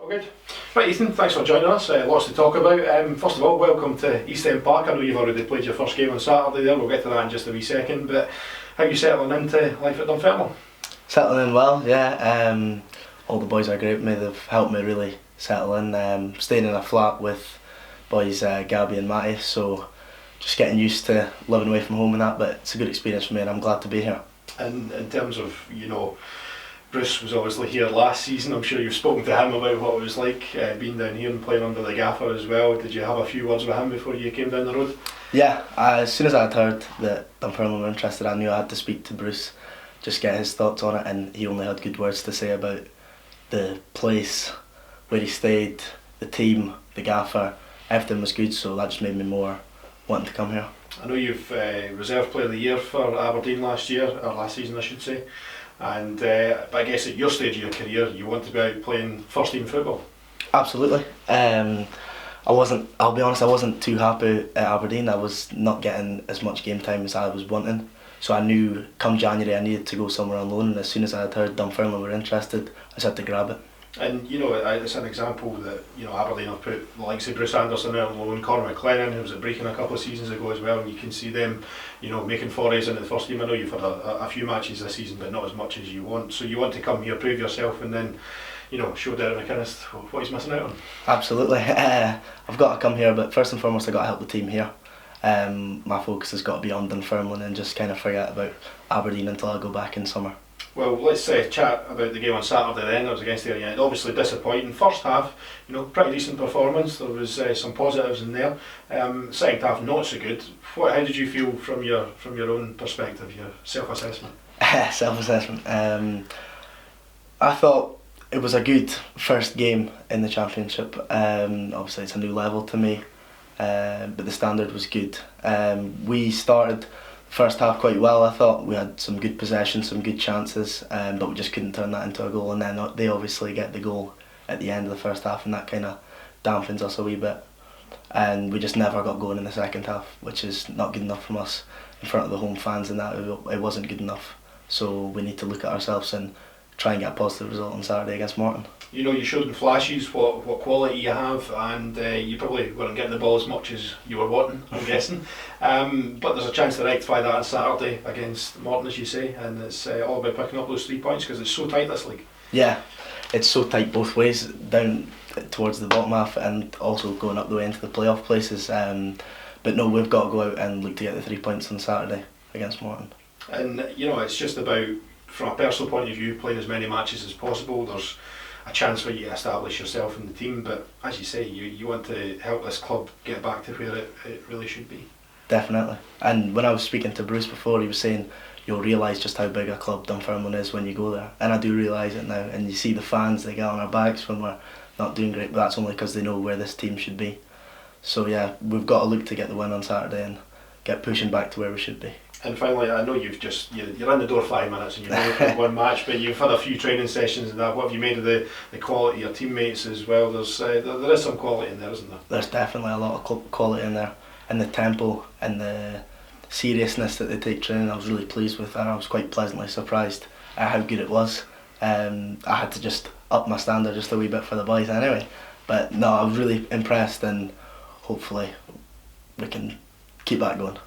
All good. Right, Ethan, thanks for joining us. Lots to talk about. First of all, welcome to East End Park. I know you've already played your first game on Saturday there. We'll get to that in just a wee second. But how are you settling into life at Dunfermline? Settling in well, yeah. All the boys are great with me. They've helped me really settle in. Staying in a flat with boys Gabby and Matty, so just getting used to living away from home and that. But it's a good experience for me, and I'm glad to be here. And in terms of, Bruce was obviously here last season. I'm sure you've spoken to him about what it was like being down here and playing under the gaffer as well. Did you have a few words with him before you came down the road? Yeah, as soon as I had heard that Dunfermline were interested, I knew I had to speak to Bruce, just get his thoughts on it, and he only had good words to say about the place, where he stayed, the team, the gaffer. Everything was good, so that just made me more wanting to come here. I know you've reserve player of the year for Aberdeen last season I should say. And but I guess at your stage of your career, you want to be out playing first team football. Absolutely. I'll be honest, I wasn't too happy at Aberdeen. I was not getting as much game time as I was wanting. So I knew come January I needed to go somewhere on loan, and as soon as I had heard Dunfermline were interested, I just had to grab it. And it's an example that Aberdeen have put the likes of Bruce Anderson out on loan, Conor McLennan, who was at Brecon a couple of seasons ago as well, and you can see them making forays into the first team. I know you've had a few matches this season, but not as much as you want, so you want to come here, prove yourself, and then show Derek McInnes what he's missing out on. Absolutely. I've got to come here, but first and foremost I've got to help the team here. My focus has got to be on Dunfermline and just kind of forget about Aberdeen until I go back in summer. Well, let's chat about the game on Saturday then. It was against Ayr United. Obviously disappointing. First half, pretty decent performance. There was some positives in there. Second half, not so good. How did you feel from your own perspective, your self-assessment? Self-assessment. I thought it was a good first game in the Championship. Obviously it's a new level to me, but the standard was good. We started first half quite well. I thought we had some good possession, some good chances, but we just couldn't turn that into a goal, and then they obviously get the goal at the end of the first half, and that kind of dampens us a wee bit, and we just never got going in the second half, which is not good enough from us in front of the home fans, and that it wasn't good enough. So we need to look at ourselves and try and get a positive result on Saturday against Morton. You showed in flashes what quality you have, and you probably weren't getting the ball as much as you were wanting, I'm guessing. But there's a chance to rectify that on Saturday against Morton, as you say, and it's all about picking up those 3 points because it's so tight this league. Yeah, it's so tight both ways, down towards the bottom half and also going up the way into the playoff places. But no, we've got to go out and look to get the 3 points on Saturday against Morton. And it's just about, from a personal point of view, playing as many matches as possible. There's a chance for you to establish yourself in the team, but as you say, you want to help this club get back to where it really should be. Definitely. And when I was speaking to Bruce before, he was saying you'll realise just how big a club Dunfermline is when you go there, and I do realise it now. And you see the fans, they get on our backs when we're not doing great, but that's only because they know where this team should be. So yeah, we've got to look to get the win on Saturday and get pushing back to where we should be. And finally, I know you're in the door 5 minutes and you've only played one match, but you've had a few training sessions and that. What have you made of the quality of your teammates as well? There is some quality in there, isn't there? There's definitely a lot of quality in there, and the tempo and the seriousness that they take training. I was really pleased with that. I was quite pleasantly surprised at how good it was. I had to just up my standard just a wee bit for the boys anyway. But no, I was really impressed, and hopefully we can keep that going.